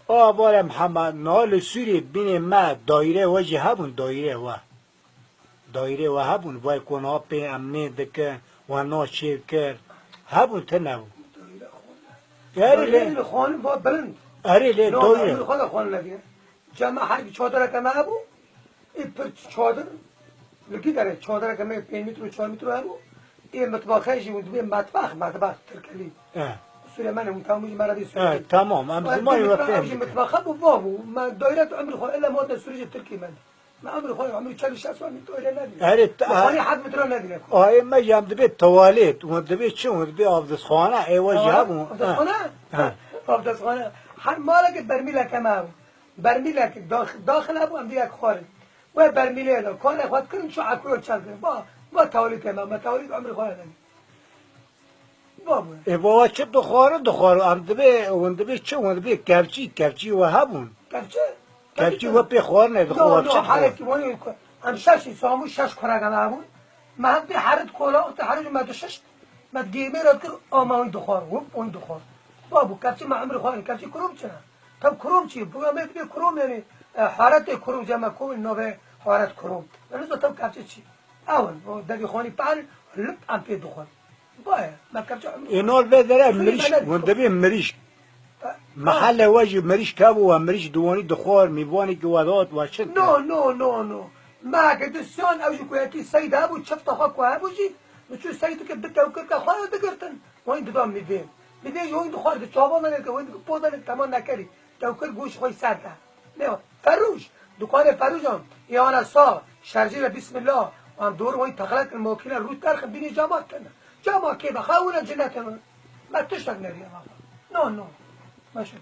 باره محمد نال سوری بین ما دایره وجه هبون دایره و هبون وای کنها پی امنی دکه و ناچیر کرد هبون تنبون دایره خانه با بلند اره لی دایره نه خدا خانه نبیه جمع هر چادر کمه هبو این پر چادر لگی داره چادر کمه 5 متر و 4 متر هبو این مطبخه اون دوی مطبخ ترکلی سلیمان اون تمامی مرادی سوری تمام ام زمانی و فهم مطبخه بو بابو ما دایره عمر خود الا ماده سوری ترکی من ما عمر خود عمر 40 60 سال دایره ندیدم اره خانه حد متر ندیدم آی ما جام دبی توالت و دبی چه و دبی آبدسخانه ای وجه هبون آبدسخانه هر مالا که برمیل کمه برمیل که داخل ابو هم دیگه خارج و برمیل لا کار خود کنم شو عکو چل با توالت کمه ما توالت عمر خود ندیدم ای بابا چه دخار ام دبی چه و دبی کفچی و هبون کفچی و پی خور نه دخار چه حالتی ولی هم شش سامو 6 کرگم هبون ما به حرت کولا هر جو مد 6 مد گیمه را که آماین دخار و اون دخار بابو کفچی ما عمر خود کفچی کروم چه تم کروم چی بگم به کروم یعنی حالت کروم جمع کو نو حالت کروم یعنی تو تم کفچی چی اول دبی خانی پال لب ام پی دخار باید ما کفچی اینال بدره مریش و دبی مریش محل وجه مریش کبو و مریش دوانی دخار میوانی که وداد و چه نو ما که دستان اوجی کویتی سید ابو چفت ها کو ابوجی چون سید که بتاو که خواهد دگرتن و این دام میدیم این دخار ده چابا نه که این پودن تمام نکری توکر گوش خوی سر نه فروش دکان فروشم یانا سا شرجیل بسم الله هم دور وای تخلق الموکل رو ترخ بینی جامعه کنه جامعه که بخواه جنت ما تشتاق نریم نو ماشي